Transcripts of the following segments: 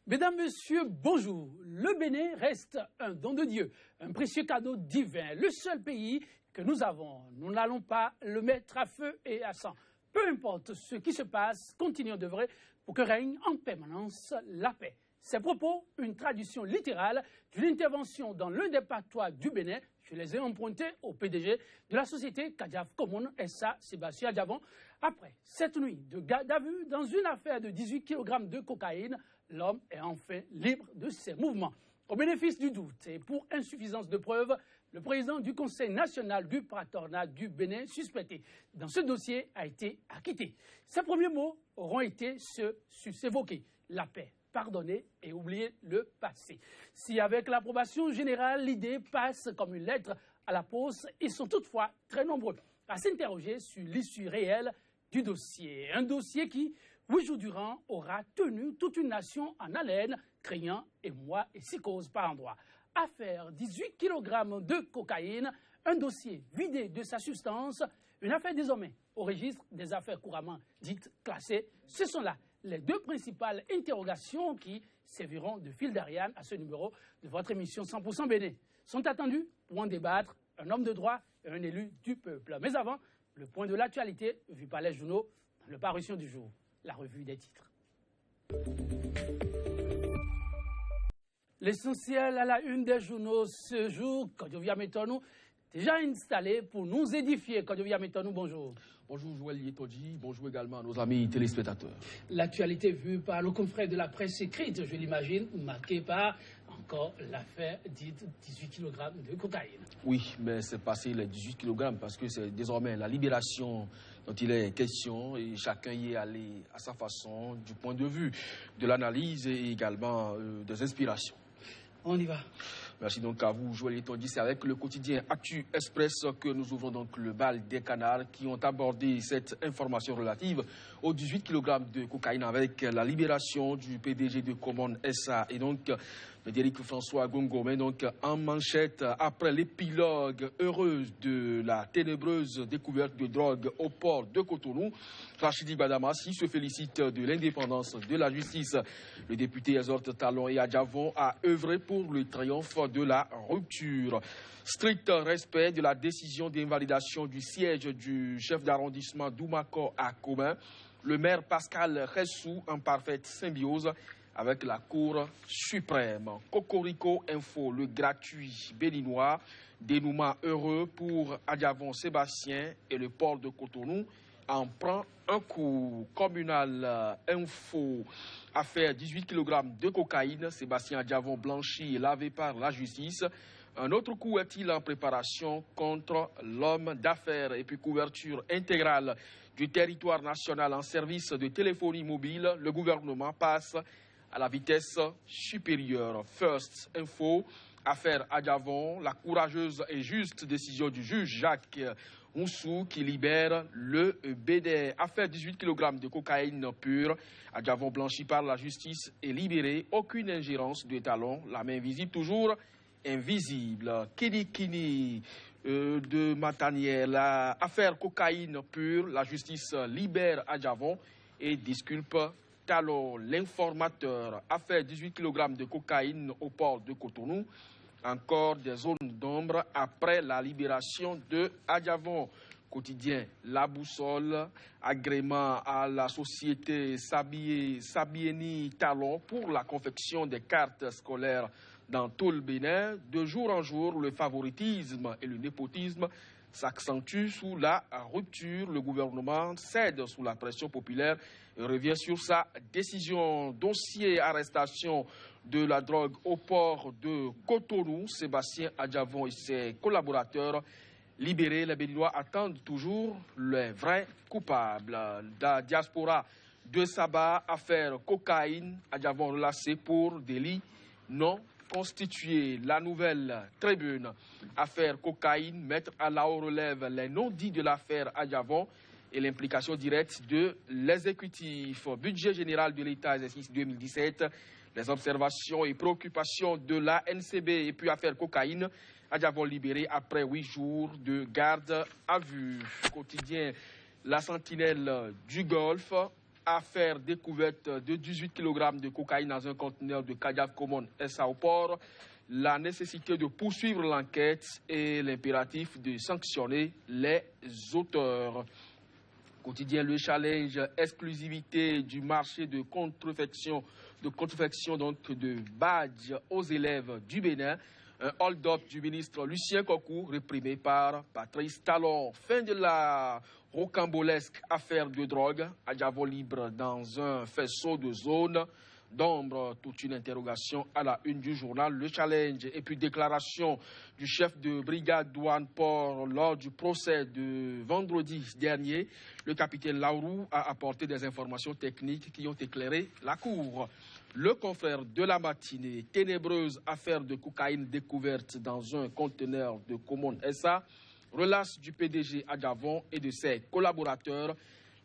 Mesdames, Messieurs, bonjour. Le Bénin reste un don de Dieu, un précieux cadeau divin, le seul pays que nous avons. Nous n'allons pas le mettre à feu et à sang. Peu importe ce qui se passe, continuons d'œuvrer pour que règne en permanence la paix. Ces propos, une traduction littérale d'une intervention dans l'un des patois du Bénin. Je les ai empruntés au PDG de la société Kadiaf Commune SA, Sébastien Adjavon. Après cette nuit de garde à vue dans une affaire de 18 kg de cocaïne, l'homme est enfin libre de ses mouvements. Au bénéfice du doute et pour insuffisance de preuves, le président du Conseil national du patronat du Bénin, suspecté dans ce dossier, a été acquitté. Ses premiers mots auront été ceux évoqués: la paix, pardonner et oublier le passé. Si avec l'approbation générale, l'idée passe comme une lettre à la poste, ils sont toutefois très nombreux à s'interroger sur l'issue réelle du dossier. Un dossier qui, 8 jours durant, aura tenu toute une nation en haleine, craignant émoi et psychose par endroits. Affaire 18 kg de cocaïne, un dossier vidé de sa substance, une affaire désormais au registre des affaires couramment dites classées. Ce sont là les deux principales interrogations qui serviront de fil d'Ariane à ce numéro de votre émission 100% Bénin. Sont attendus pour en débattre un homme de droit et un élu du peuple. Mais avant, le point de l'actualité vu par les journaux dans le parution du jour. La revue des titres. L'essentiel à la une des journaux ce jour, Kodjovia Metonou, déjà installé pour nous édifier. Kodjovia Metonou, bonjour. Bonjour Joël Yetoji, bonjour également à nos amis téléspectateurs. L'actualité vue par le confrère de la presse écrite, je l'imagine, marquée par encore l'affaire dite 18 kg de cocaïne. Oui, mais c'est passé les 18 kg parce que c'est désormais la libération dont il est question et chacun y est allé à sa façon du point de vue de l'analyse et également des inspirations. On y va. Merci donc à vous, Joël Yetoji. C'est avec le quotidien Actu Express que nous ouvrons donc le bal des canards qui ont abordé cette information relative aux 18 kg de cocaïne avec la libération du PDG de Commune SA et donc Médéric François Gongomé, donc en manchette après l'épilogue heureuse de la ténébreuse découverte de drogue au port de Cotonou. Rachidi Badamassi se félicite de l'indépendance de la justice. Le député exhorte Talon et Adjavon à œuvrer pour le triomphe de la rupture. Strict respect de la décision d'invalidation du siège du chef d'arrondissement d'Oumako à Comin. Le maire Pascal Ressou en parfaite symbiose avec la Cour suprême. Cocorico Info, le gratuit béninois, dénouement heureux pour Adjavon Sébastien et le port de Cotonou en prend un coup. Communal Info, affaire 18 kg de cocaïne, Sébastien Adjavon blanchi et lavé par la justice. Un autre coup est-il en préparation contre l'homme d'affaires et puis couverture intégrale du territoire national en service de téléphonie mobile. Le gouvernement passe à la vitesse supérieure. First Info, affaire Adjavon, la courageuse et juste décision du juge Jacques Oussou qui libère le BD. Affaire 18 kg de cocaïne pure, Adjavon blanchi par la justice et libéré. Aucune ingérence de Talon, la main visible toujours invisible. Kini de Mataniel, affaire cocaïne pure, la justice libère Adjavon et disculpe Talon. L'informateur, affaire 18 kg de cocaïne au port de Cotonou. Encore des zones d'ombre après la libération de Adjavon. Quotidien La Boussole, agrément à la société Sabieni Talon pour la confection des cartes scolaires dans tout le Bénin. De jour en jour, le favoritisme et le népotisme s'accentue sous la rupture. Le gouvernement cède sous la pression populaire et revient sur sa décision. Dossier arrestation de la drogue au port de Cotonou. Sébastien Adjavon et ses collaborateurs libérés. Les Béninois attendent toujours les vrais coupables. La diaspora de Saba, affaire cocaïne, Adjavon relâché pour délit non constitué. La Nouvelle Tribune, affaire cocaïne, mettre à la haut relève les non-dits de l'affaire Adjavon et l'implication directe de l'exécutif. Budget général de l'État, exercice 2017, les observations et préoccupations de la NCB et puis affaire cocaïne, Adjavon libéré après 8 jours de garde à vue. Quotidien La Sentinelle du Golfe, Affaire découverte de 18 kg de cocaïne dans un conteneur de Kadiaf Common SA au port. La nécessité de poursuivre l'enquête et l'impératif de sanctionner les auteurs. Quotidien Le Challenge, exclusivité du marché de confection donc de badges aux élèves du Bénin. Un hold-up du ministre Lucien Kokou, réprimé par Patrice Talon. Fin de la rocambolesque affaire de drogue. Adjavo libre dans un faisceau de zones d'ombre. Toute une interrogation à la une du journal Le Challenge. Et puis déclaration du chef de brigade douane port lors du procès de vendredi dernier. Le capitaine Laourou a apporté des informations techniques qui ont éclairé la cour. Le confrère de la matinée, ténébreuse affaire de cocaïne découverte dans un conteneur de Common SA, relace du PDG Adjavon et de ses collaborateurs.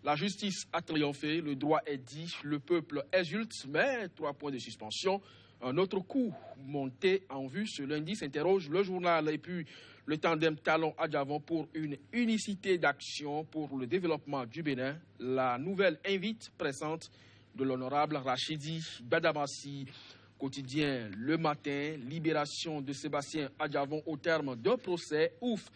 La justice a triomphé, le droit est dit, le peuple exulte, mais 3 points de suspension. Un autre coup monté en vue ce lundi, s'interroge le journal. Et puis le tandem Talon Adjavon pour une unicité d'action pour le développement du Bénin. La nouvelle invite pressante de l'honorable Rachidi Badamassi. Quotidien Le Matin, libération de Sébastien Adjavon au terme d'un procès. Ouf!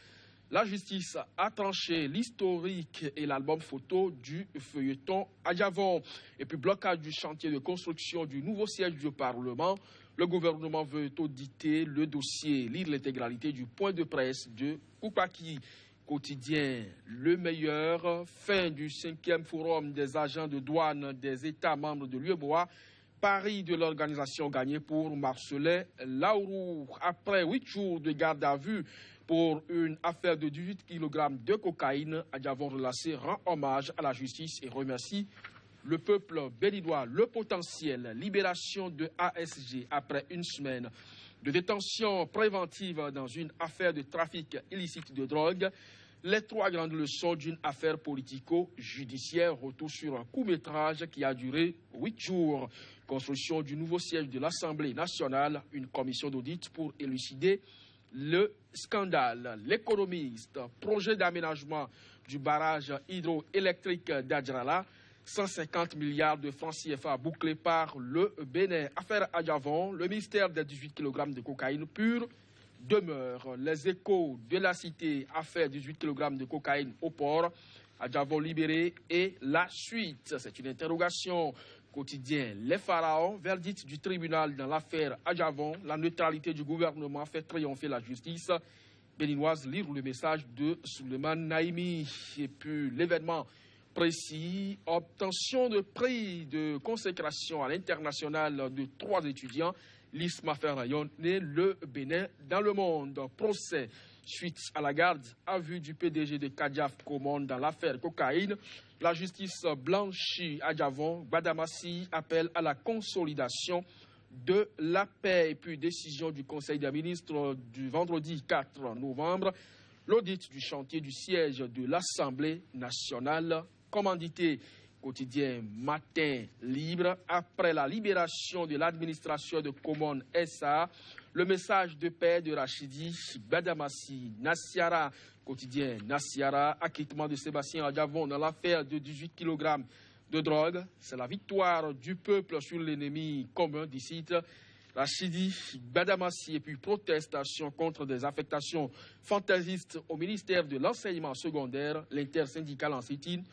La justice a tranché l'historique et l'album photo du feuilleton Adjavon. Et puis blocage du chantier de construction du nouveau siège du Parlement. Le gouvernement veut auditer le dossier, lire l'intégralité du point de presse de Koupaki. Quotidien Le Meilleur, fin du 5e forum des agents de douane des États membres de l'UEMOA. Pari de l'organisation gagnée pour Marcelin Laourou. Après 8 jours de garde à vue pour une affaire de 18 kg de cocaïne, Adjavon relâché rend hommage à la justice et remercie le peuple béninois. Le potentiel, libération de ASG après une semaine de détention préventive dans une affaire de trafic illicite de drogue. Les 3 grandes leçons d'une affaire politico-judiciaire. Retour sur un court-métrage qui a duré 8 jours. Construction du nouveau siège de l'Assemblée nationale. Une commission d'audit pour élucider le scandale. L'économiste, projet d'aménagement du barrage hydroélectrique d'Adjrala. 150 milliards de francs CFA bouclés par le Bénin. Affaire Adjavon, le mystère des 18 kg de cocaïne pure demeure. Les échos de la cité, affaire 18 kg de cocaïne au port. Adjavon libéré et la suite. C'est une interrogation. Quotidien Les Pharaons, verdict du tribunal dans l'affaire Adjavon. La neutralité du gouvernement fait triompher la justice béninoise. Lire le message de Suleiman Naïmi. Et puis l'événement précis, obtention de prix de consécration à l'international de 3 étudiants. L'ISMA fait rayonner le Bénin dans le monde. Procès suite à la garde à vue du PDG de Kadiaf Common dans l'affaire cocaïne. La justice blanchit Adjavon. Badamassi appelle à la consolidation de la paix. Et puis décision du Conseil des ministres du vendredi 4 novembre. L'audit du chantier du siège de l'Assemblée nationale. Commandité. Quotidien Matin Libre. Après la libération de l'administration de Common SA, le message de paix de Rachidi Badamassi. Nassiara, quotidien Nassiara, acquittement de Sébastien Adjavon dans l'affaire de 18 kg de drogue. C'est la victoire du peuple sur l'ennemi commun d'ici. Rachidi Badamassi et puis protestation contre des affectations fantaisistes au ministère de l'enseignement secondaire. L'intersyndicale en sit-in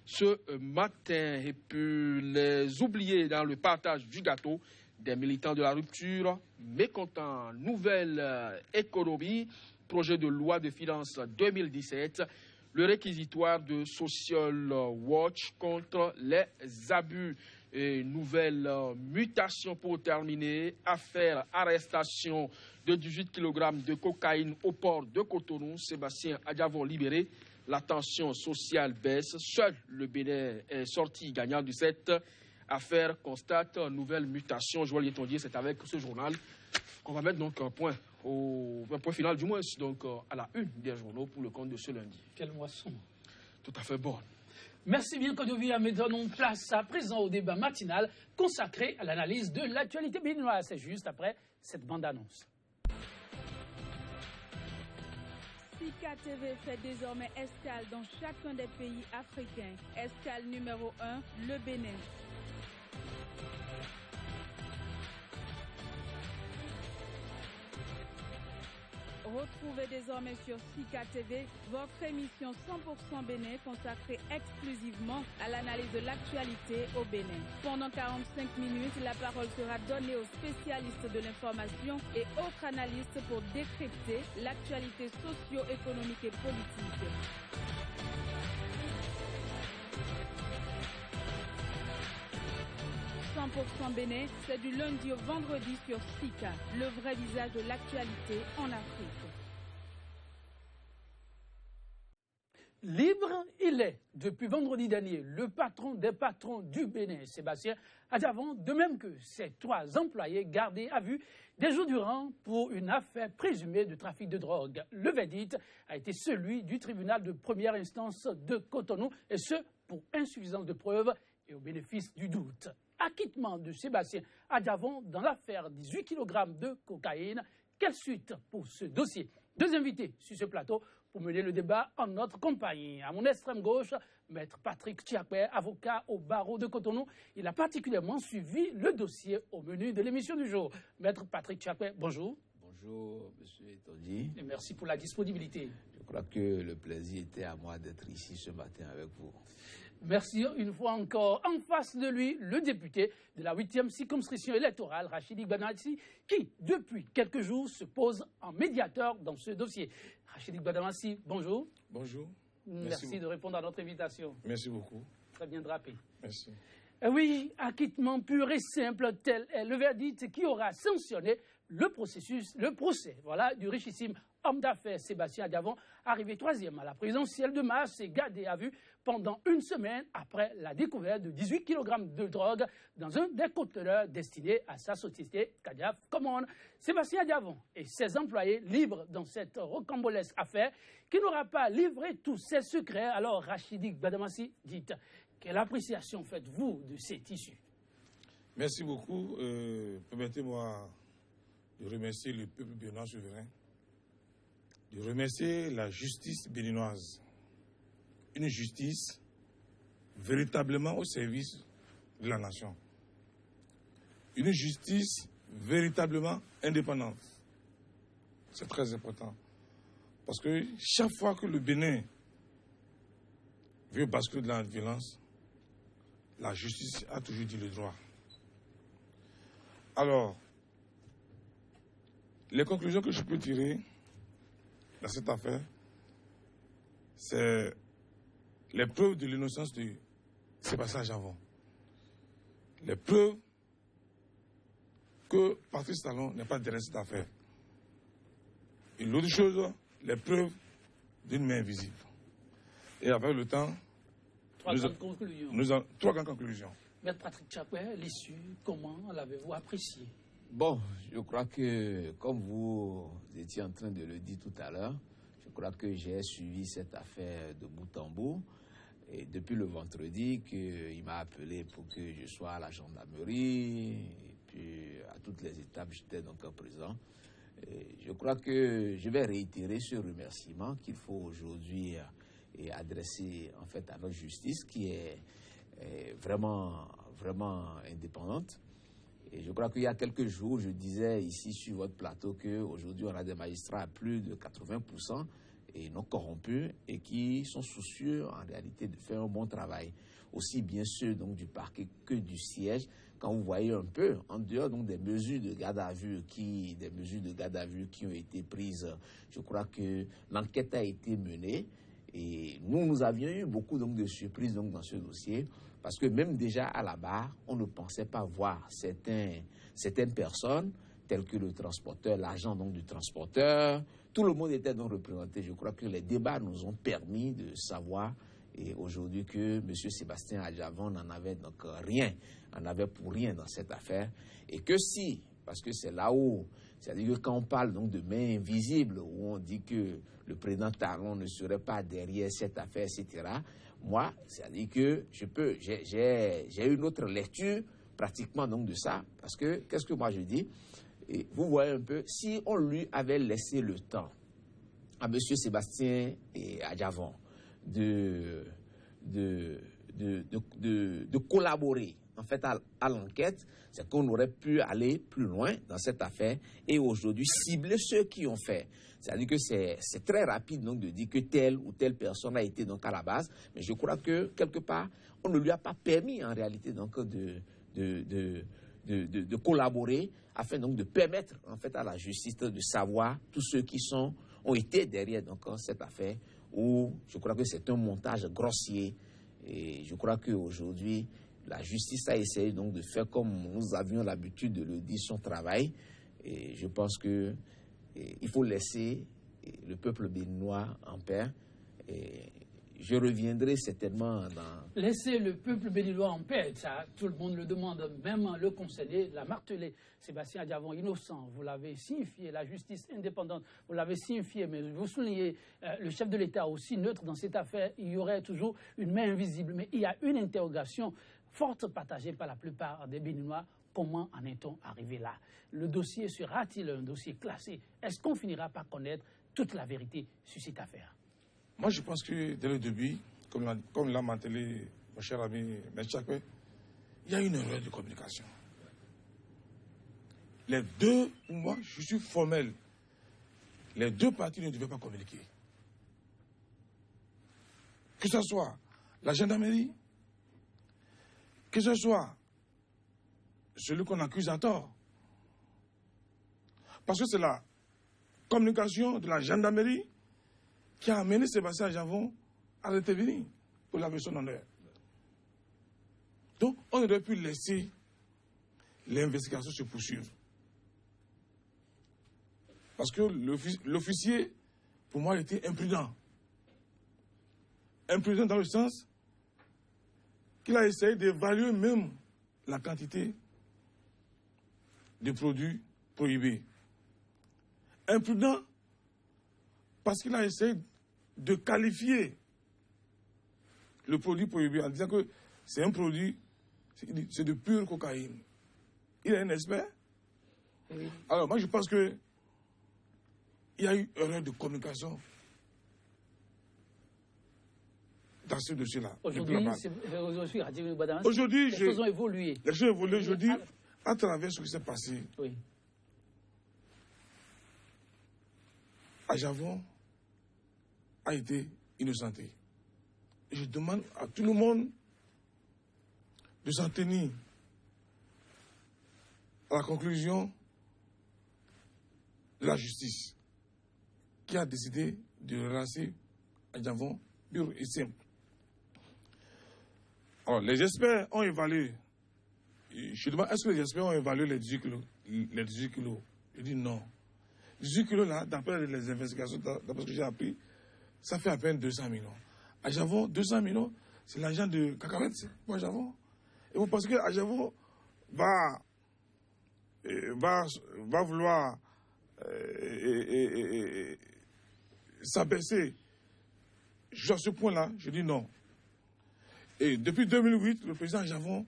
ce matin. Et puis les oubliés dans le partage du gâteau, des militants de la rupture mécontents. Nouvelle économie, projet de loi de finances 2017, le réquisitoire de Social Watch contre les abus. Et nouvelle mutation pour terminer, affaire arrestation de 18 kg de cocaïne au port de Cotonou. Sébastien Adjavon libéré. La tension sociale baisse. Seul le Bénin est sorti gagnant de cette affaire. Constate nouvelle mutation. Joël Yetondier, c'est avec ce journal qu'on va mettre donc un point final du moins donc à la une des journaux pour le compte de ce lundi. Quelle moisson. Tout à fait bonne. Merci bien, Kodovia. Mais donnons place à présent au débat matinal consacré à l'analyse de l'actualité béninoise. C'est juste après cette bande-annonce. Si Sika TV fait désormais escale dans chacun des pays africains. Escale numéro 1, le Bénin. Retrouvez désormais sur Sika TV votre émission 100% Bénin consacrée exclusivement à l'analyse de l'actualité au Bénin. Pendant 45 minutes, la parole sera donnée aux spécialistes de l'information et autres analystes pour décrypter l'actualité socio-économique et politique. « 100% Bénin, c'est du lundi au vendredi sur Sika, le vrai visage de l'actualité en Afrique. Libre, il est, depuis vendredi dernier, le patron des patrons du Bénin, Sébastien Adjavon, de même que ses 3 employés gardés à vue des jours durant pour une affaire présumée de trafic de drogue. Le verdict a été celui du tribunal de première instance de Cotonou, et ce, pour insuffisance de preuves et au bénéfice du doute. Acquittement de Sébastien Adjavon dans l'affaire 18 kg de cocaïne. Quelle suite pour ce dossier? 2 invités sur ce plateau pour mener le débat en notre compagnie. À mon extrême gauche, Maître Patrick Tchiakwe, avocat au barreau de Cotonou. Il a particulièrement suivi le dossier au menu de l'émission du jour. Maître Patrick Tchiakwe, bonjour. Bonjour, monsieur Etondi. Et merci pour la disponibilité. Je crois que le plaisir était à moi d'être ici ce matin avec vous. Merci une fois encore. En face de lui, le député de la 8e circonscription électorale, Rachidi Gbadamassi, qui, depuis quelques jours, se pose en médiateur dans ce dossier. Rachidi Gbadamassi, bonjour. Bonjour. Merci de répondre à notre invitation. Merci beaucoup. Très bien drapé. Merci. Oui, acquittement pur et simple, tel est le verdict qui aura sanctionné le procès, voilà, du richissime homme d'affaires Sébastien Adjavon, arrivé 3e à la présidentielle de mars et gardé à vue pendant une semaine après la découverte de 18 kg de drogue dans un des conteneurs destinés à sa société Cadiaf Common. Sébastien Adjavon et ses employés libres dans cette rocambolesque affaire qui n'aura pas livré tous ses secrets. Alors, Rachidi Gbadamassi, dites, quelle appréciation faites-vous de cet issue? Merci beaucoup. Permettez-moi de remercier le peuple béninois souverain, de remercier la justice béninoise. Une justice véritablement au service de la nation. Une justice véritablement indépendante. C'est très important. Parce que chaque fois que le Bénin veut basculer dans la violence, la justice a toujours dit le droit. Alors, les conclusions que je peux tirer dans cette affaire, c'est les preuves de l'innocence de Sébastien Adjavon. Les preuves que Patrice Talon n'est pas derrière cette affaire. Et l'autre chose, les preuves d'une main invisible. Et avec le temps, Trois grandes conclusions. Maître Patrick Tchiakwe, l'issue, comment l'avez-vous appréciée? Bon, je crois que, comme vous étiez en train de le dire tout à l'heure, je crois que j'ai suivi cette affaire de bout en bout. Et depuis le vendredi qu'il m'a appelé pour que je sois à la gendarmerie, et puis à toutes les étapes, j'étais donc présent. Et je crois que je vais réitérer ce remerciement qu'il faut aujourd'hui adresser en fait à notre justice qui est vraiment indépendante. Et je crois qu'il y a quelques jours, je disais ici sur votre plateau qu'aujourd'hui on a des magistrats à plus de 80% et non corrompus et qui sont soucieux en réalité de faire un bon travail. Aussi bien ceux donc du parquet que du siège. Quand vous voyez un peu, en dehors donc des mesures de garde à vue qui ont été prises, je crois que l'enquête a été menée. Et nous avions eu beaucoup donc de surprises donc dans ce dossier parce que même déjà à la barre, on ne pensait pas voir certaines personnes telles que le transporteur, l'agent donc du transporteur. Tout le monde était donc représenté. Je crois que les débats nous ont permis de savoir et aujourd'hui que M. Sébastien Adjavon n'en avait donc rien, en avait pour rien dans cette affaire. Et que si, parce que c'est là où, c'est-à-dire que quand on parle donc de main invisible, où on dit que le président Talon ne serait pas derrière cette affaire, etc., moi, c'est-à-dire que j'ai une autre lecture pratiquement donc de ça, parce que, qu'est-ce que moi je dis? Et vous voyez un peu, si on lui avait laissé le temps, à M. Sébastien Adjavon de collaborer en fait à l'enquête, c'est qu'on aurait pu aller plus loin dans cette affaire et aujourd'hui cibler ceux qui ont fait. C'est-à-dire que c'est très rapide donc de dire que telle ou telle personne a été donc à la base, mais je crois que quelque part on ne lui a pas permis en réalité donc de collaborer afin donc de permettre en fait à la justice de savoir tous ceux qui ont été derrière donc cette affaire où je crois que c'est un montage grossier et je crois qu'aujourd'hui la justice a essayé donc de faire comme nous avions l'habitude de le dire son travail et je pense que il faut laisser le peuple béninois en paix. Et je reviendrai certainement dans... Laisser le peuple béninois en paix, ça, tout le monde le demande, même le conseiller l'a martelé. Sébastien Adjavon innocent, vous l'avez signifié, la justice indépendante, vous l'avez signifié, mais vous soulignez le chef de l'État aussi neutre dans cette affaire, il y aurait toujours une main invisible. Mais il y a une interrogation forte partagée par la plupart des Béninois. Comment en est-on arrivé là? Le dossier sera-t-il un dossier classé? Est-ce qu'on finira par connaître toute la vérité sur cette affaire? Moi, je pense que dès le début, comme l'a martelé mon cher ami M. Chakwe, il y a une erreur de communication. Les deux, pour moi, je suis formel, les deux parties ne devaient pas communiquer. Que ce soit la gendarmerie, que ce soit celui qu'on accuse à tort. Parce que c'est la communication de la gendarmerie qui a amené Sébastien Adjavon à intervenir pour la personne en heure. Donc, on aurait pu laisser l'investigation se poursuivre. Parce que l'officier, pour moi, était imprudent. Imprudent dans le sens qu'il a essayé d'évaluer même la quantité de produits prohibés. Imprudent parce qu'il a essayé de qualifier le produit prohibé en disant que c'est un produit, c'est de pure cocaïne. Il est un expert. Oui. Alors moi je pense que il y a eu erreur de communication dans ce dossier-là. Aujourd'hui, les choses ont évolué. Les choses ont évolué, je dis, à travers ce qui s'est passé. Oui. Adjavon a été innocenté. Je demande à tout le monde de s'en tenir à la conclusion de la justice qui a décidé de relancer Adjavon pur et simple. Alors, les experts ont évalué. Je demande, est-ce que les experts ont évalué les 18 kilos? Les 18 kilos. Je dis non. 18 kilos là, d'après les investigations, d'après ce que j'ai appris, ça fait à peine 200 millions. Adjavon, 200 millions, c'est l'argent de cacahuètes pour Adjavon. Et vous pensez que Adjavon va vouloir s'abaisser jusqu'à ce point-là? Je dis non. Et depuis 2008, le président Adjavon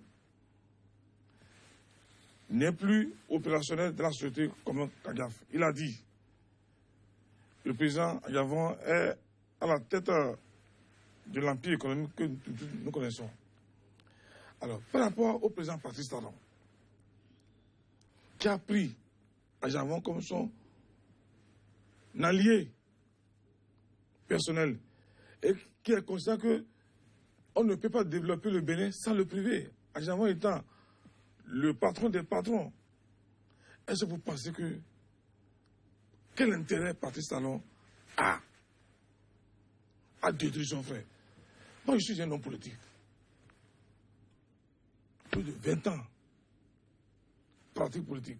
n'est plus opérationnel de la société comme CAGAF. Il a dit, le président Adjavon est à la tête de l'empire économique que nous connaissons. Alors, par rapport au président Patrice Talon, qui a pris Adjavon comme son allié personnel et qui est conscient que on ne peut pas développer le Bénin sans le privé. Adjavon étant le patron des patrons. Est-ce que vous pensez que quel intérêt Patrice Talon a à détruire son frère? Moi, je suis un homme politique. Plus de 20 ans. Pratique politique.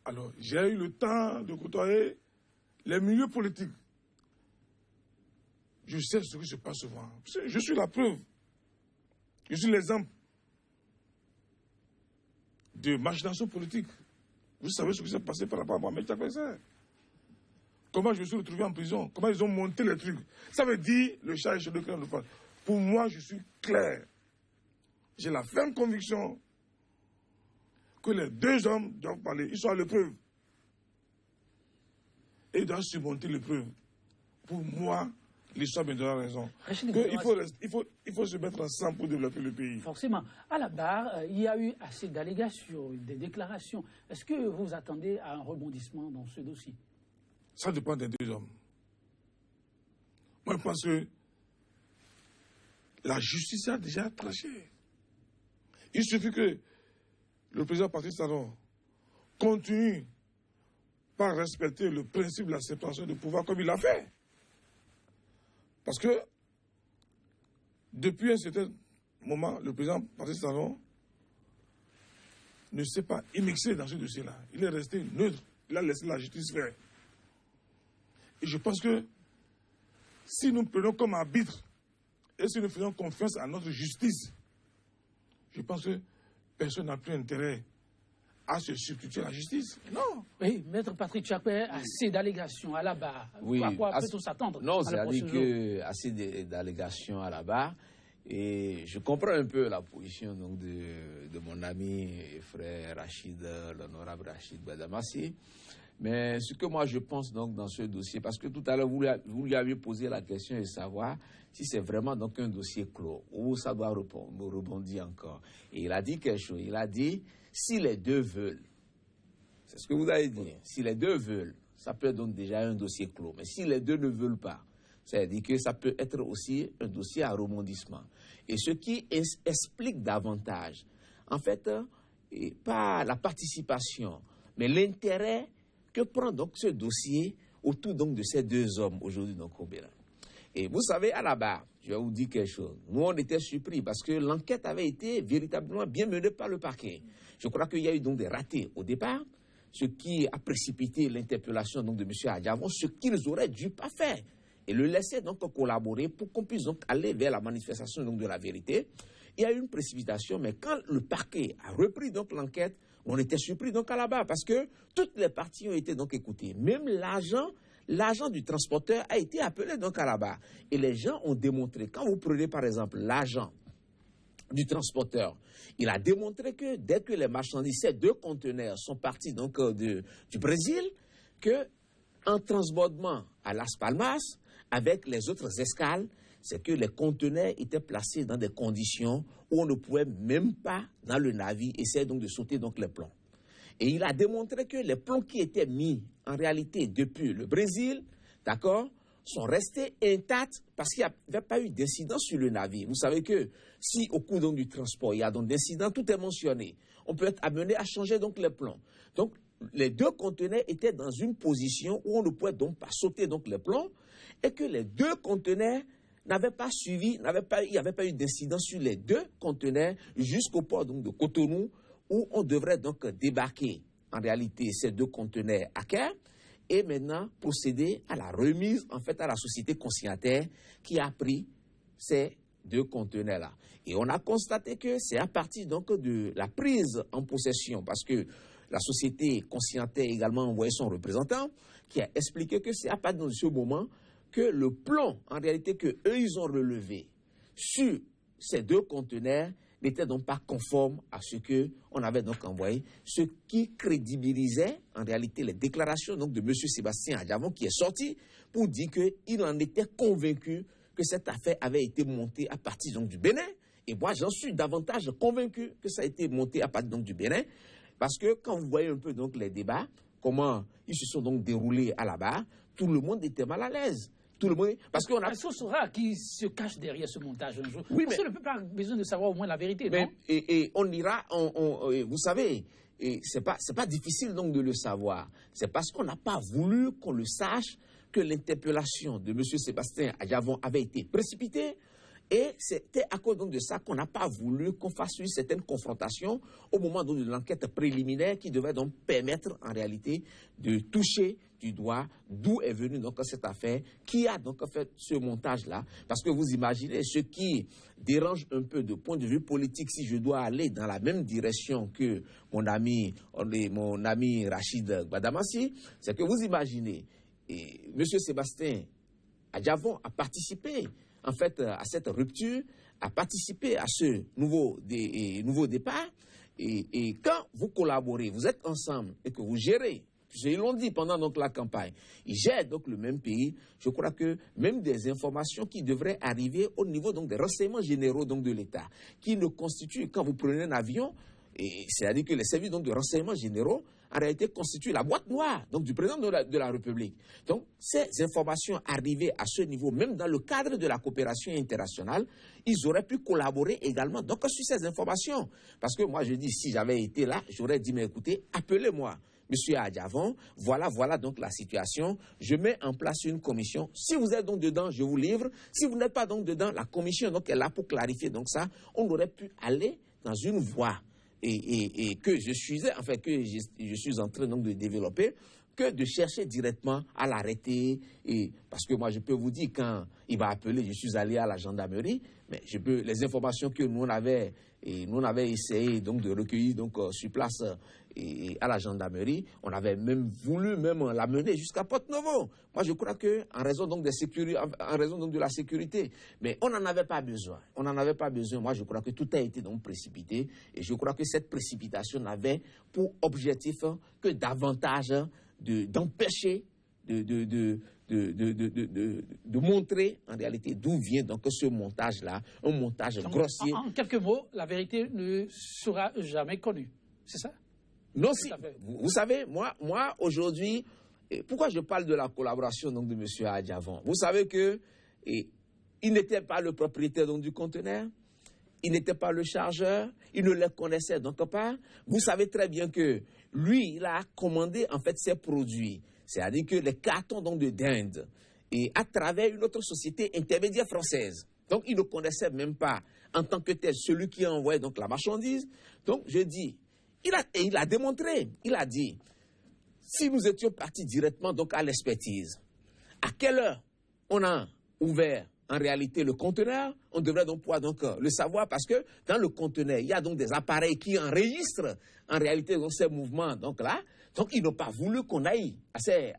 Alors, j'ai eu le temps de côtoyer les milieux politiques. Je sais ce qui se passe souvent. Je suis la preuve. Je suis l'exemple de machination politique. Vous savez ce qui s'est passé par rapport à Mohamed Chakwe. Comment je me suis retrouvé en prison. Comment ils ont monté les trucs. Ça veut dire le chat est chez le cœur de face. Pour moi, je suis clair. J'ai la ferme conviction que les deux hommes doivent parler. Ils sont à l'épreuve. et il doit surmonter l'épreuve. Pour moi, l'histoire me donne raison. Il faut se mettre ensemble pour développer le pays. Forcément. À la barre, il y a eu assez d'allégations, des déclarations. Est-ce que vous attendez à un rebondissement dans ce dossier? Ça dépend des deux hommes. Moi, je pense que la justice a déjà tranché. Il suffit que le président Patrice Talon continue par respecter le principe de la séparation de pouvoir comme il l'a fait. Parce que depuis un certain moment, le président Patrice Talon ne s'est pas immixé dans ce dossier-là. Il est resté neutre. Il a laissé la justice faire. Et je pense que si nous prenons comme arbitre et si nous faisons confiance à notre justice, je pense que personne n'a plus intérêt à se substituer à la justice. Non. Oui, Maître Patrick Tchapé, assez d'allégations à la barre. Oui, à quoi peut-on s'attendre? Non, c'est-à-dire que assez d'allégations à la barre. Et je comprends un peu la position donc, de mon ami et frère Rachid, l'honorable Rachid Gbadamassi. Mais ce que moi je pense donc dans ce dossier, parce que tout à l'heure vous lui aviez posé la question de savoir si c'est vraiment donc un dossier clos ou ça doit rebondir encore. Et il a dit quelque chose. Il a dit si les deux veulent, c'est ce que vous avez dit. Si les deux veulent, ça peut être donc déjà un dossier clos. Mais si les deux ne veulent pas, c'est-à-dire que ça peut être aussi un dossier à rebondissement. Et ce qui explique davantage, en fait, pas la participation, mais l'intérêt que prend donc ce dossier autour donc de ces deux hommes aujourd'hui donc au Bénin. Et vous savez, à la barre, je vais vous dire quelque chose. Nous, on était surpris parce que l'enquête avait été véritablement bien menée par le parquet. Je crois qu'il y a eu donc des ratés au départ, ce qui a précipité l'interpellation donc de M. Adjavon, ce qu'ils auraient dû pas faire. Et le laisser donc collaborer pour qu'on puisse donc aller vers la manifestation donc de la vérité. Il y a eu une précipitation, mais quand le parquet a repris donc l'enquête, on était surpris donc à la barre parce que toutes les parties ont été donc écoutées. Même l'agent du transporteur a été appelé donc à la barre. Et les gens ont démontré, quand vous prenez par exemple l'agent du transporteur, il a démontré que dès que les marchandises, ces deux conteneurs sont partis donc du Brésil, que en transbordement à Las Palmas, avec les autres escales, c'est que les conteneurs étaient placés dans des conditions où on ne pouvait même pas, dans le navire, essayer donc de sauter donc les plombs. Et il a démontré que les plombs qui étaient mis, en réalité, depuis le Brésil, d'accord, sont restés intacts parce qu'il n'y avait pas eu d'incident sur le navire. Vous savez que si au cours donc du transport, il y a donc d'incidents, tout est mentionné. On peut être amené à changer donc les plombs. Donc, les deux conteneurs étaient dans une position où on ne pouvait donc pas sauter donc les plombs et que les deux conteneurs n'avaient pas suivi, il n'y avait pas eu d'incident sur les deux conteneurs jusqu'au port donc de Cotonou où on devrait donc débarquer en réalité ces deux conteneurs à Caire et maintenant procéder à la remise en fait à la société consignataire qui a pris ces deux conteneurs-là. Et on a constaté que c'est à partir donc de la prise en possession parce que la société consignataire a également envoyé son représentant qui a expliqué que c'est à partir de ce moment que le plan, en réalité, qu'eux, ils ont relevé sur ces deux conteneurs n'était donc pas conforme à ce qu'on avait donc envoyé, ce qui crédibilisait, en réalité, les déclarations donc, de M. Sébastien Adjavon qui est sorti pour dire qu'il en était convaincu que cette affaire avait été montée à partir donc, du Bénin. Et moi, j'en suis davantage convaincu que ça a été monté à partir donc, du Bénin. Parce que quand vous voyez un peu donc les débats, comment ils se sont donc déroulés à la barre, tout le monde était mal à l'aise. Tout le monde, parce qu'on a... Est-ce qu'on saura qui se cache derrière ce montage un jour? Oui, parce que le peuple a besoin de savoir au moins la vérité, non? Et on ira, vous savez, c'est pas difficile donc de le savoir. C'est parce qu'on n'a pas voulu qu'on le sache que l'interpellation de M. Sébastien Adjavon avait été précipitée. Et c'était à cause donc de ça qu'on n'a pas voulu qu'on fasse une certaine confrontation au moment de l'enquête préliminaire qui devait donc permettre en réalité de toucher du doigt d'où est venue donc cette affaire, qui a donc fait ce montage-là. Parce que vous imaginez ce qui dérange un peu de point de vue politique, si je dois aller dans la même direction que mon ami Rachid Gbadamassi, c'est que vous imaginez, M. Sébastien Adjavon a participé en fait, à cette rupture, à participer à ce nouveau départ. Et quand vous collaborez, vous êtes ensemble et que vous gérez Ils l'ont dit pendant donc la campagne. Ils gèrent donc le même pays. Je crois que même des informations qui devraient arriver au niveau donc des renseignements généraux donc de l'État, qui ne constituent, quand vous prenez un avion, c'est-à-dire que les services donc de renseignements généraux en réalité constituent la boîte noire donc du président de la République. Donc ces informations arrivées à ce niveau, même dans le cadre de la coopération internationale, ils auraient pu collaborer également donc sur ces informations. Parce que moi je dis, si j'avais été là, j'aurais dit, mais écoutez, appelez-moi. Monsieur Adjavon, voilà donc la situation. Je mets en place une commission. Si vous êtes donc dedans, je vous livre. Si vous n'êtes pas donc dedans, la commission donc est là pour clarifier. Donc ça, on aurait pu aller dans une voie et que je suis en train donc de développer, que de chercher directement à l'arrêter. Parce que moi, je peux vous dire, quand il m'a appelé, je suis allé à la gendarmerie, mais les informations que nous on avait essayé donc de recueillir donc sur place à la gendarmerie, on avait même voulu l'amener jusqu'à Porto-Novo. Moi, je crois que en raison donc de la sécurité, mais on n'en avait pas besoin. Moi, je crois que tout a été donc précipité, et je crois que cette précipitation n'avait pour objectif que davantage d'empêcher de montrer en réalité d'où vient donc ce montage-là, un montage grossier. En quelques mots, la vérité ne sera jamais connue, c'est ça? Non, si. Vous savez, moi aujourd'hui, pourquoi je parle de la collaboration donc de M. Adjavon? Vous savez que il n'était pas le propriétaire donc du conteneur, il n'était pas le chargeur, il ne les connaissait donc pas. Vous savez très bien que lui, il a commandé en fait ses produits, c'est-à-dire que les cartons donc de dinde, et à travers une autre société intermédiaire française. Donc il ne connaissait même pas en tant que tel celui qui a envoyé donc la marchandise. Donc je dis, il a démontré, il a dit, si nous étions partis directement donc à l'expertise, à quelle heure on a ouvert en réalité le conteneur, on devrait donc pouvoir donc le savoir, parce que dans le conteneur, il y a donc des appareils qui enregistrent en réalité donc ces mouvements. Donc ils n'ont pas voulu qu'on aille à ces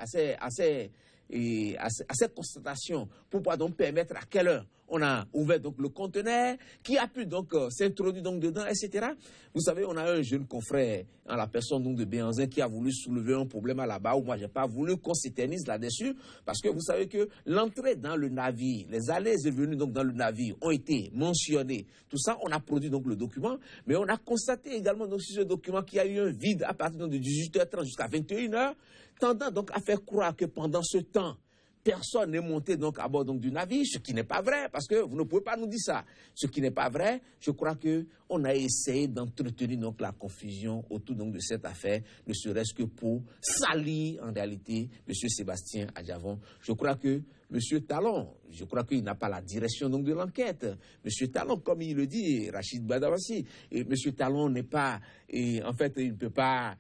constatations pour pouvoir donc permettre à quelle heure on a ouvert donc le conteneur, qui a pu donc s'introduire donc dedans, etc. Vous savez, on a un jeune confrère en la personne donc de Béanzin qui a voulu soulever un problème à la barre, où moi j'ai pas voulu qu'on s'éternise là-dessus, parce que vous savez que l'entrée dans le navire, les allées et venues donc dans le navire ont été mentionnées. Tout ça, on a produit donc le document, mais on a constaté également donc sur ce document qu'il y a eu un vide à partir de 18h30 jusqu'à 21h, tendant donc à faire croire que pendant ce temps, personne n'est monté donc à bord donc du navire, ce qui n'est pas vrai, parce que vous ne pouvez pas nous dire ça. Ce qui n'est pas vrai, je crois que on a essayé d'entretenir donc la confusion autour donc de cette affaire, ne serait-ce que pour salir en réalité M. Sébastien Adjavon. Je crois que M. Talon, je crois qu'il n'a pas la direction donc de l'enquête. M. Talon, comme il le dit, Rachid Badawassi, M. Talon n'est pas, en fait, il ne peut pas.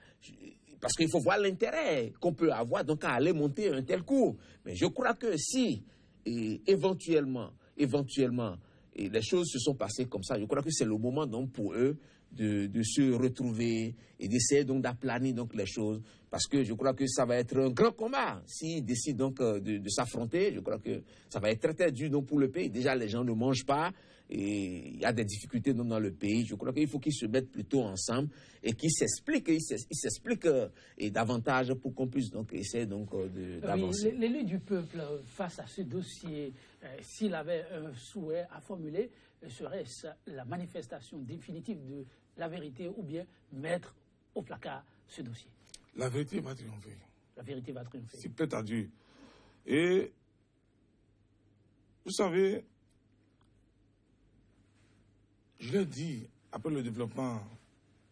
Parce qu'il faut voir l'intérêt qu'on peut avoir donc à aller monter un tel cours. Mais je crois que si éventuellement, les choses se sont passées comme ça, je crois que c'est le moment donc pour eux de se retrouver et d'essayer donc d'aplanir donc les choses. Parce que je crois que ça va être un grand combat. S'ils décident donc de s'affronter, je crois que ça va être très très dur donc pour le pays. Déjà, les gens ne mangent pas. Et il y a des difficultés dans le pays. Je crois qu'il faut qu'ils se mettent plutôt ensemble et qu'ils s'expliquent, davantage pour qu'on puisse donc essayer donc d'avancer. Oui, l'élu du peuple face à ce dossier, s'il avait un souhait à formuler, serait-ce la manifestation définitive de la vérité ou bien mettre au placard ce dossier? La vérité va triompher. La vérité va triompher. C'est peut-être à Dieu. Et vous savez, je l'ai dit, après le développement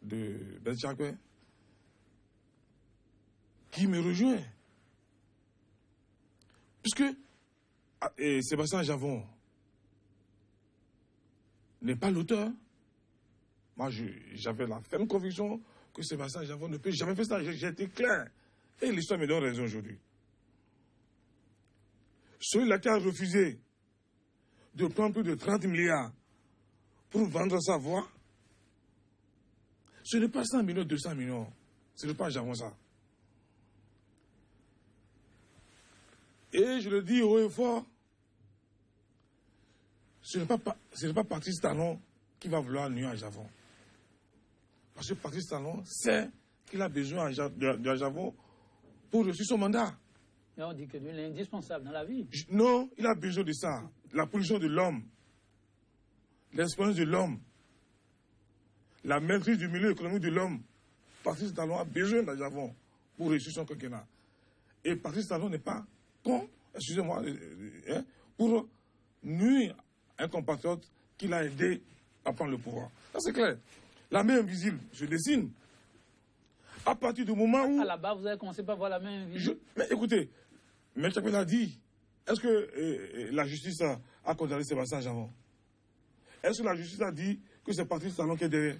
de Ben Chakwe, qui me rejoint. Puisque Sébastien Adjavon n'est pas l'auteur. Moi, j'avais la ferme conviction que Sébastien Adjavon ne peut jamais faire ça. J'ai été clair. Et l'histoire me donne raison aujourd'hui. Celui-là qui a refusé de prendre plus de 30 milliards pour vendre sa voix, ce n'est pas 100 millions, 200 millions. Ce n'est pas Adjavon ça. Et je le dis haut et fort, ce n'est pas Patrice Talon qui va vouloir nuire à Adjavon. Parce que Patrice Talon sait qu'il a besoin d'Adjavon pour réussir son mandat. Mais on dit que lui, il est indispensable dans la vie. Non, il a besoin de ça. La pollution de l'homme, l'expérience de l'homme, la maîtrise du milieu économique de l'homme. Patrice Talon a besoin d'Ajavon pour réussir son quinquennat. Et Patrice Talon n'est pas con, excusez-moi, pour nuire à un compatriote qui l'a aidé à prendre le pouvoir. Ça, c'est clair. La main invisible se dessine. À partir du moment où... À la base, vous avez commencé par voir la main invisible. Mais écoutez, M. Chapelle a dit, est-ce que la justice a condamné Sébastien Ajavon? Est-ce que la justice a dit que c'est Patrice Talon qui est derrière?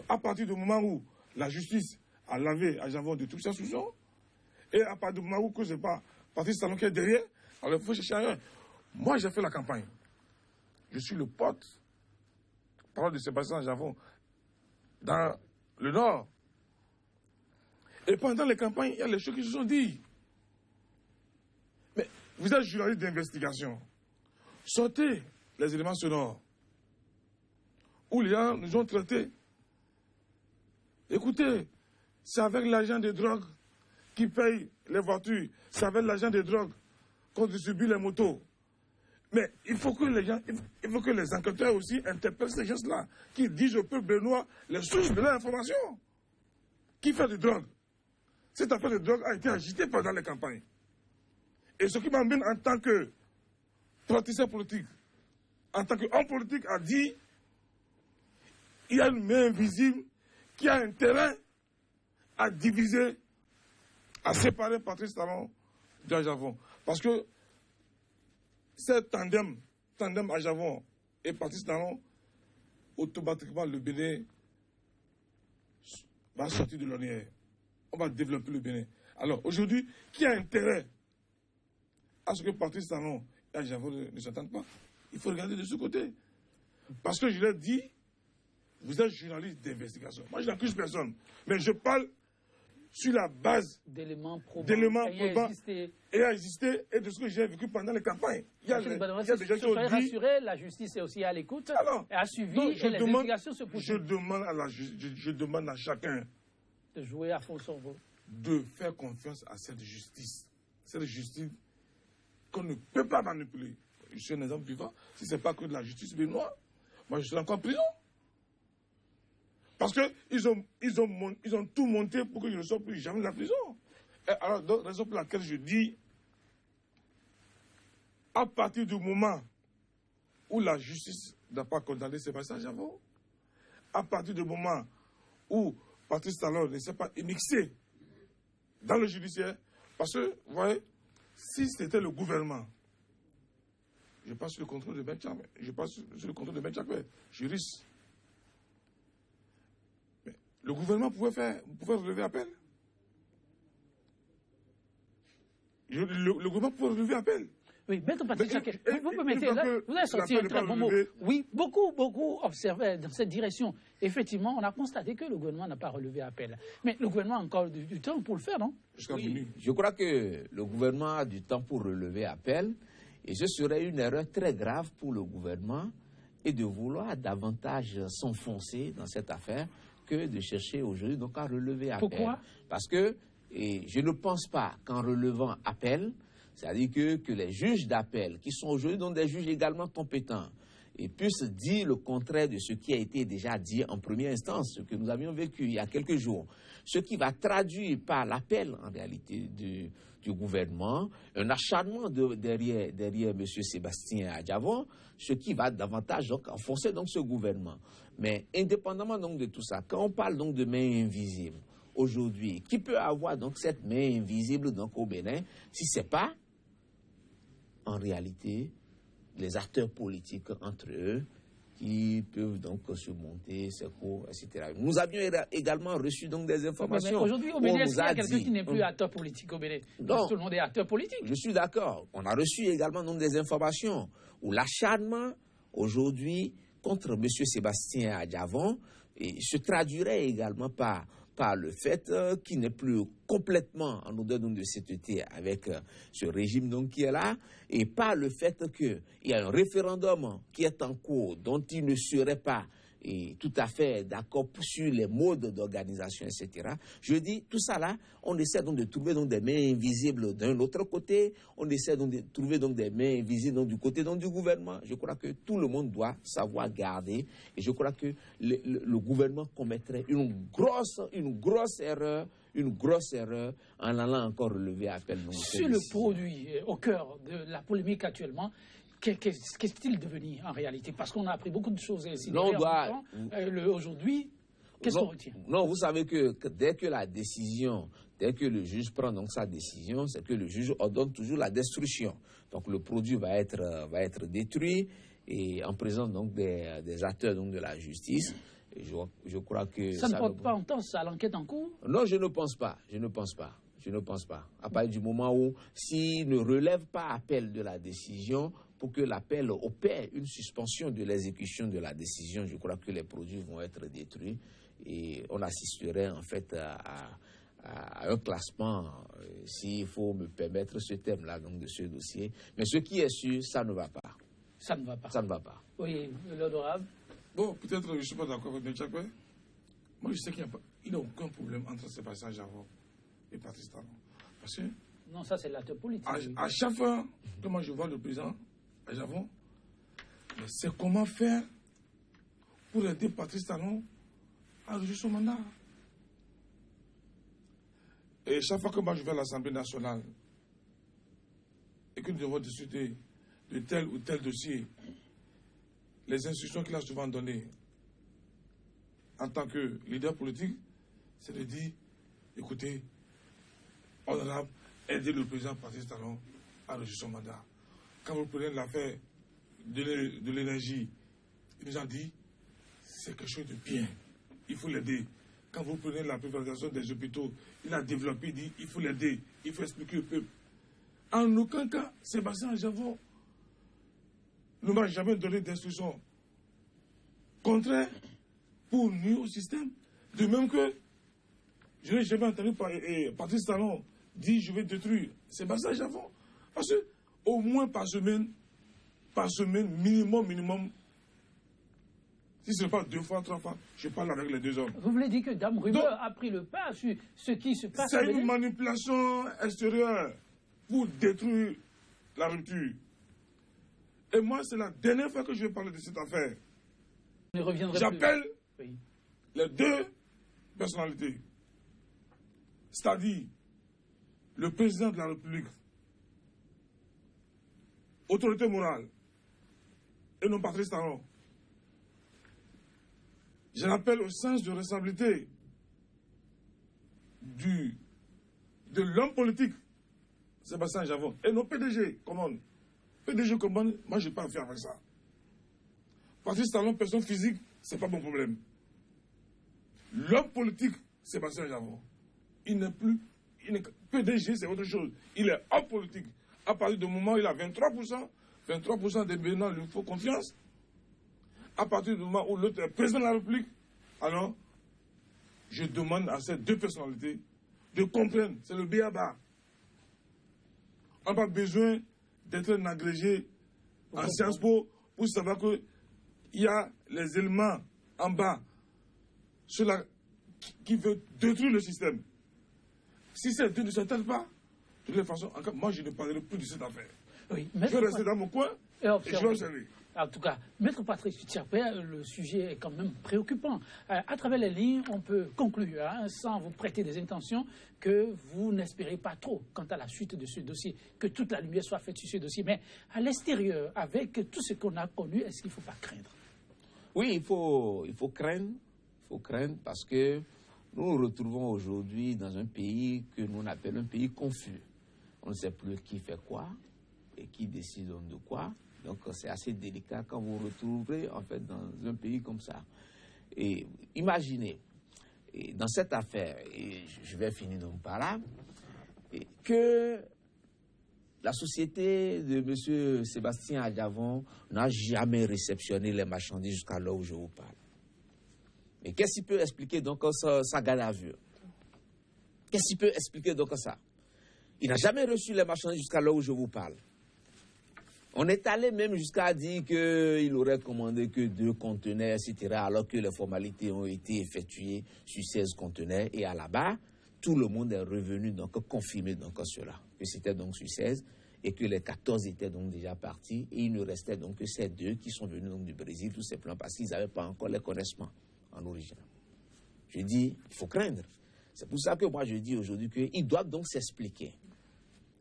À partir du moment où la justice a lavé Ajavon de toutes ses soupçons, et à partir du moment où que c'est pas Patrice Talon qui est derrière, alors il faut chercher ailleurs. Moi, j'ai fait la campagne. Je suis le porte-parole de Sébastien Ajavon dans le Nord. Et pendant les campagnes, il y a les choses qui se sont dites. Mais vous êtes journaliste d'investigation. Sortez les éléments sonores où les gens nous ont traités. Écoutez, c'est avec l'agent des drogues qui paye les voitures. C'est avec l'agent des drogues qu'on distribue les motos. Mais il faut que les gens, il faut que les enquêteurs aussi interpellent ces gens-là, qui disent au peuple béninois les sources de l'information. Qui fait de drogue? Cette affaire de drogue a été agitée pendant les campagnes. Et ce qui m'amène en tant que praticien politique, en tant qu'homme politique, a dit il y a une main invisible qui a intérêt à diviser, à séparer Patrice Talon d'Ajavon. Parce que ce tandem Ajavon et Patrice Talon, automatiquement le Bénin va sortir de l'ornière. On va développer le Bénin. Alors aujourd'hui, qui a intérêt à ce que Patrice Talon et Ajavon ne s'entendent pas? Il faut regarder de ce côté. Parce que je l'ai dit, vous êtes journaliste d'investigation. Moi, je n'accuse personne. Mais je parle sur la base d'éléments probants et a existé et de ce que j'ai vécu pendant les campagnes. Il y a des gens qui ont dit... rassurer, la justice est aussi à l'écoute et a suivi et les investigations se poursuivent. Je demande à chacun de jouer à fond son rôle. De faire confiance à cette justice. Cette justice qu'on ne peut pas manipuler. Je suis un exemple vivant. Si ce n'est pas que de la justice béninoise, moi je serai encore en prison. Parce qu'ils ont tout monté pour que je ne sorte plus jamais de la prison. Et alors, donc, raison pour laquelle je dis, à partir du moment où la justice n'a pas condamné Sébastien Ajavon, à partir du moment où Patrice Talon ne s'est pas immixé dans le judiciaire, parce que, vous voyez, si c'était le gouvernement, je passe sur le contrôle de Ben Chapelle, juriste. Mais le gouvernement pouvait relever appel. Le gouvernement pouvait relever appel. Oui, Maître Patrice Chaquet, vous permettez, là, vous avez sorti un très bon mot. Oui, beaucoup observaient dans cette direction. Effectivement, on a constaté que le gouvernement n'a pas relevé appel. Mais le gouvernement a encore du temps pour le faire, non? Oui, je crois que le gouvernement a du temps pour relever appel. Et ce serait une erreur très grave pour le gouvernement et de vouloir davantage s'enfoncer dans cette affaire que de chercher aujourd'hui donc à relever appel. Pourquoi? Parce que je ne pense pas qu'en relevant appel, c'est-à-dire que les juges d'appel, qui sont aujourd'hui donc des juges également compétents, et puissent dire le contraire de ce qui a été déjà dit en première instance, ce que nous avions vécu il y a quelques jours. Ce qui va traduire par l'appel, en réalité, du gouvernement, un acharnement derrière M. Sébastien Ajavon, ce qui va davantage donc enfoncer donc ce gouvernement. Mais indépendamment donc de tout ça, quand on parle donc de main invisible, aujourd'hui, qui peut avoir donc cette main invisible donc au Bénin, si ce n'est pas, en réalité, les acteurs politiques entre eux, qui peuvent donc surmonter ces cours, etc. Nous avions également reçu donc des informations. Mais aujourd'hui, au Bénin, est-ce qu'il y a quelqu'un qui n'est plus acteur politique au Bénin? Non. Tout le monde est acteur politique. Je suis d'accord. On a reçu également donc des informations où l'acharnement aujourd'hui contre M. Sébastien Ajavon se traduirait également par le fait qu'il n'est plus complètement en odeur de sainteté avec ce régime donc qui est là, et par le fait qu'il y a un référendum qui est en cours dont il ne serait pas et tout à fait d'accord sur les modes d'organisation, etc. Je dis, tout ça là, on essaie donc de trouver donc des mains invisibles d'un autre côté, on essaie donc de trouver donc des mains invisibles donc du côté donc du gouvernement. Je crois que tout le monde doit savoir garder, et je crois que le gouvernement commettrait une grosse erreur en allant encore relever appel. Sur le produit au cœur de la polémique actuellement, qu'est-il devenu en réalité? Parce qu'on a appris beaucoup de choses ici. Aujourd'hui, qu'est-ce qu'on retient? Non, vous savez que dès que le juge prend donc sa décision, c'est que le juge ordonne toujours la destruction. Donc le produit va être détruit, et en présence donc des acteurs donc de la justice. Et je crois que ça ne porte pas entorse à l'enquête en cours? Non, je ne pense pas. À partir du moment où, s'il ne relève pas appel de la décision, pour que l'appel opère une suspension de l'exécution de la décision, je crois que les produits vont être détruits, et on assisterait en fait à un classement, s'il faut me permettre ce terme-là, donc de ce dossier. Mais ce qui est sûr, ça ne va pas. Ça ne va pas. Ça ne va pas. Oui, l'honorable. Bon, peut-être je ne suis pas d'accord avec M. Chakwe. Moi, je sais qu'il n'y a aucun problème entre Sébastien Ajavon et Patrice Talon. Parce que... Non, ça c'est l'acteur politique. À chaque fois que moi je vois le président Ajavon, c'est comment faire pour aider Patrice Talon à résoudre son mandat. Et chaque fois que moi je vais à l'Assemblée nationale et que nous devons discuter de tel ou tel dossier, les instructions qu'il a souvent données en tant que leader politique, c'est de dire, écoutez, honorable, aidez le président Patrice Talon à résoudre son mandat. Quand vous prenez l'affaire de l'énergie, il nous a dit, c'est quelque chose de bien, il faut l'aider. Quand vous prenez la privatisation des hôpitaux, il a développé, il dit, il faut l'aider, il faut expliquer au peuple. En aucun cas, Sébastien Ajavon ne m'a jamais donné d'instruction contraire pour nuire au système. De même que je n'ai jamais entendu Patrice Talon dire je vais détruire Sébastien Ajavon. Parce que au moins par semaine, minimum, si ce n'est pas 2 fois, 3 fois, je parle avec les 2 hommes. Vous voulez dire que Dame Rumeur a pris le pas sur ce qui se passe? C'est une manipulation extérieure pour détruire la rupture. Et moi, c'est la dernière fois que je vais parler de cette affaire. J'appelle les 2 personnalités, c'est-à-dire le président de la République, autorité morale, et non Patrice Talon. Je l'appelle au sens de responsabilité de l'homme politique, Sébastien Ajavon, et non PDG, commande. PDG commande, moi je n'ai pas à faire avec ça. Patrice Talon, personne physique, ce n'est pas mon problème. L'homme politique, Sébastien Ajavon, il n'est plus... PDG, c'est autre chose. Il est homme politique. À partir du moment où il a 23% des Bénins lui font confiance. À partir du moment où l'autre est président de la République, alors, je demande à ces 2 personnalités de comprendre, c'est le b.a.-ba. On n'a pas besoin d'être un agrégé en Sciences Po pour savoir qu'il y a les éléments en bas qui veulent détruire le système. Si ces 2 ne s'attellent pas, de toute façon, moi je ne parlerai plus de cette affaire. Oui, je vais rester dans mon coin et je vais observer. En tout cas, Maître Patrice Tchapé, le sujet est quand même préoccupant. À travers les lignes, on peut conclure, sans vous prêter des intentions, que vous n'espérez pas trop quant à la suite de ce dossier, que toute la lumière soit faite sur ce dossier. Mais à l'extérieur, avec tout ce qu'on a connu, est-ce qu'il ne faut pas craindre? Oui, il faut craindre. Il faut craindre parce que nous nous retrouvons aujourd'hui dans un pays que nous appelons un pays confus. On ne sait plus qui fait quoi et qui décide de quoi. Donc c'est assez délicat quand vous vous retrouvez en fait dans un pays comme ça. Et imaginez, dans cette affaire, et je vais finir donc par là, que la société de M. Sébastien Ajavon n'a jamais réceptionné les marchandises jusqu'à l'heure où je vous parle. Et qu'est-ce qui peut expliquer donc sa garde à vue? Qu'est-ce qui peut expliquer donc ça? Il n'a jamais reçu les marchandises jusqu'à l'heure où je vous parle. On est allé même jusqu'à dire qu'il aurait commandé que 2 conteneurs, etc., alors que les formalités ont été effectuées sur 16 conteneurs. Et à la bas, tout le monde est revenu donc confirmer donc cela, que c'était donc sur 16 et que les 14 étaient donc déjà partis. Et il ne restait donc que ces 2 qui sont venus donc du Brésil, tout simplement parce qu'ils n'avaient pas encore les connaissements en origine. Je dis, il faut craindre. C'est pour ça que moi je dis aujourd'hui qu'ils doivent donc s'expliquer.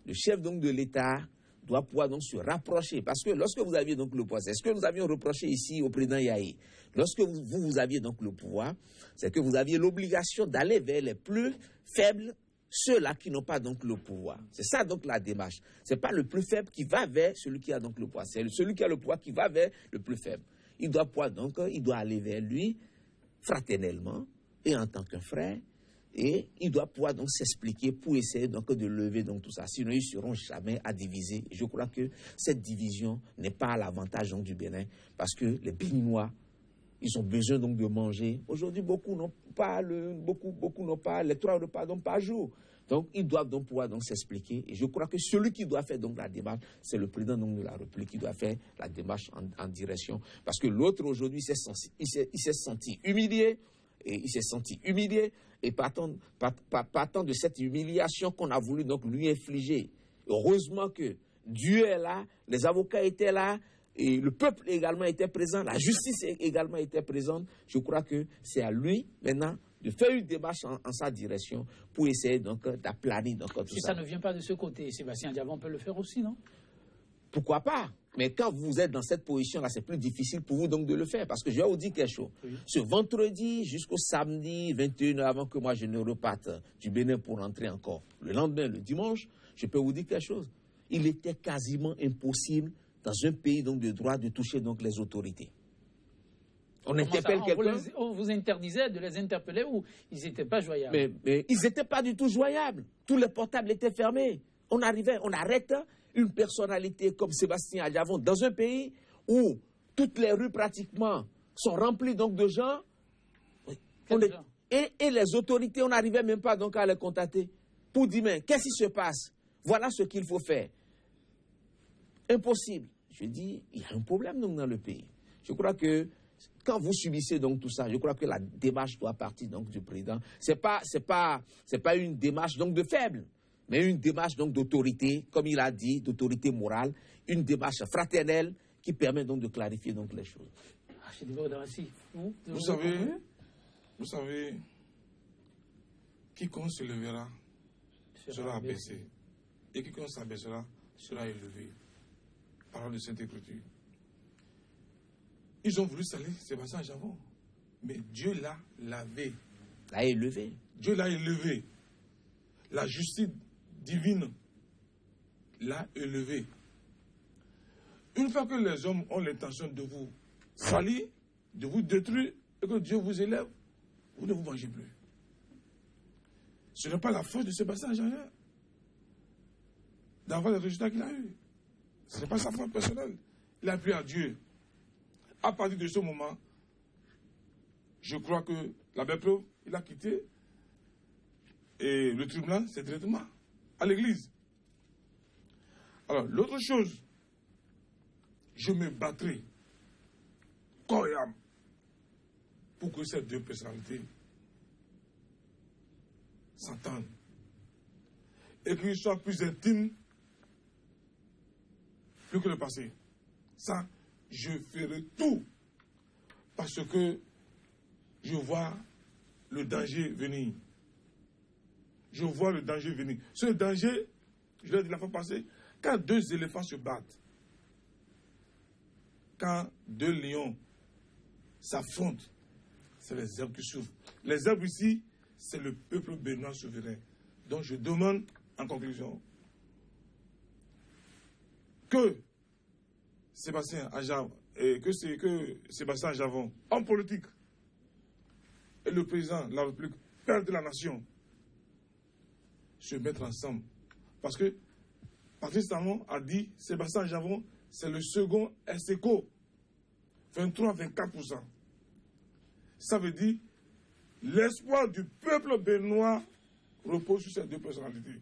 Le chef donc de l'État doit pouvoir donc se rapprocher. Parce que lorsque vous aviez donc le pouvoir, c'est ce que nous avions reproché ici au président Yahi. Lorsque vous aviez donc le pouvoir, c'est que vous aviez l'obligation d'aller vers les plus faibles, ceux-là qui n'ont pas donc le pouvoir. C'est ça donc la démarche. Ce n'est pas le plus faible qui va vers celui qui a donc le pouvoir. C'est celui qui a le pouvoir qui va vers le plus faible. Il doit pouvoir donc, il doit aller vers lui fraternellement et en tant qu'un frère. Et il doit pouvoir donc s'expliquer pour essayer donc de lever donc tout ça. Sinon, ils ne seront jamais à diviser. Je crois que cette division n'est pas à l'avantage donc du Bénin, parce que les Béninois, ils ont besoin donc de manger. Aujourd'hui, beaucoup n'ont pas les 3 repas donc par jour. Donc, ils doivent donc pouvoir donc s'expliquer. Et je crois que celui qui doit faire donc la démarche, c'est le président donc de la République qui doit faire la démarche en direction. Parce que l'autre aujourd'hui, il s'est senti humilié. Et il s'est senti humilié, et partant de cette humiliation qu'on a voulu donc lui infliger. Heureusement que Dieu est là, les avocats étaient là, et le peuple également était présent, la justice également était présente. Je crois que c'est à lui maintenant de faire une démarche en sa direction pour essayer donc d'aplanir donc tout ça. Si ça ne vient pas de ce côté, Sébastien Diavant peut le faire aussi, non? Pourquoi pas? Mais quand vous êtes dans cette position-là, c'est plus difficile pour vous donc de le faire. Parce que je vais vous dire quelque chose. Oui. Ce vendredi jusqu'au samedi, 21h, avant que moi je ne reparte du Bénin pour rentrer encore, le lendemain, le dimanche, je peux vous dire quelque chose. Il était quasiment impossible dans un pays donc de droit de toucher donc les autorités. On interpelle quelqu'un. On vous interdisait de les interpeller ou ils n'étaient pas joignables? Mais ils n'étaient pas du tout joignables. Tous les portables étaient fermés. On arrête une personnalité comme Sébastien Adjavon dans un pays où toutes les rues pratiquement sont remplies donc de gens. Et les autorités, on n'arrivait même pas donc à les contacter pour dire, mais qu'est-ce qui se passe? Voilà ce qu'il faut faire. Impossible. Je dis, il y a un problème donc dans le pays. Je crois que quand vous subissez donc tout ça, je crois que la démarche doit partir donc du président. C'est pas une démarche donc de faible, mais une démarche donc d'autorité, comme il a dit, d'autorité morale, une démarche fraternelle qui permet donc de clarifier donc les choses. Vous savez, quiconque se levera sera abaissé, et quiconque s'abaissera sera élevé. Parole de Sainte Écriture. Ils ont voulu salir Sébastien Adjavon, mais Dieu l'a lavé. L'a élevé. Dieu l'a élevé. La justice divine l'a élevé. Une fois que les hommes ont l'intention de vous salir, de vous détruire, et que Dieu vous élève, vous ne vous mangez plus. Ce n'est pas la faute de Sébastien Adjavon d'avoir les résultats qu'il a eus. Ce n'est pas sa faute personnelle. Il a prié à Dieu. À partir de ce moment, je crois que la belle preuve, il a quitté et le tribunal, c'est directement à l'église. Alors, l'autre chose, je me battrai corps et âme pour que ces deux personnalités s'entendent et qu'ils soient plus intimes plus que le passé. Ça, je ferai tout parce que je vois le danger venir. Je vois le danger venir. Ce danger, je l'ai dit la fois passée, quand deux éléphants se battent, quand deux lions s'affrontent, c'est les herbes qui souffrent. Les herbes ici, c'est le peuple béninois souverain. Donc je demande en conclusion que Sébastien Adjavon, homme politique, et le président de la République, père de la nation, se mettre ensemble. Parce que Patrice Talon a dit Sébastien Adjavon, c'est le second SECO, 23-24%. Ça veut dire l'espoir du peuple béninois repose sur ces deux personnalités.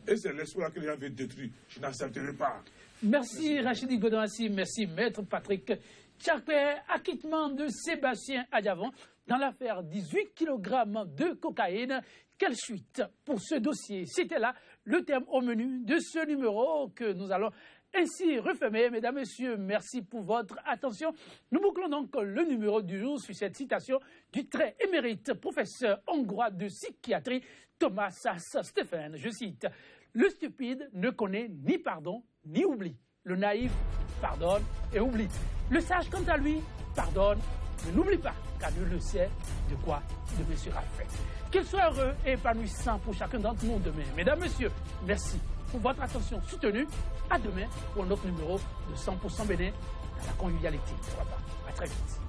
Et c'est l'espoir que les gens veulent détruire. Je n'accepterai pas. Merci Rachidi Godonassi, merci Maître Patrick Tchakpé. Acquittement de Sébastien Adiavon dans l'affaire 18 kg de cocaïne. Quelle suite pour ce dossier? C'était là le thème au menu de ce numéro que nous allons ainsi refermer. Mesdames, Messieurs, merci pour votre attention. Nous bouclons donc le numéro du jour sur cette citation du très émérite professeur hongrois de psychiatrie Thomas Stéphane. Je cite: « Le stupide ne connaît ni pardon ni oubli. Le naïf pardonne et oublie. Le sage, quant à lui, pardonne, mais n'oublie pas, car Dieu le sait de quoi demain sera fait. » Qu'il soit heureux et épanouissant pour chacun d'entre nous demain. Mesdames, Messieurs, merci pour votre attention soutenue. À demain pour un autre numéro de 100% Bénin dans la convivialité. À très vite.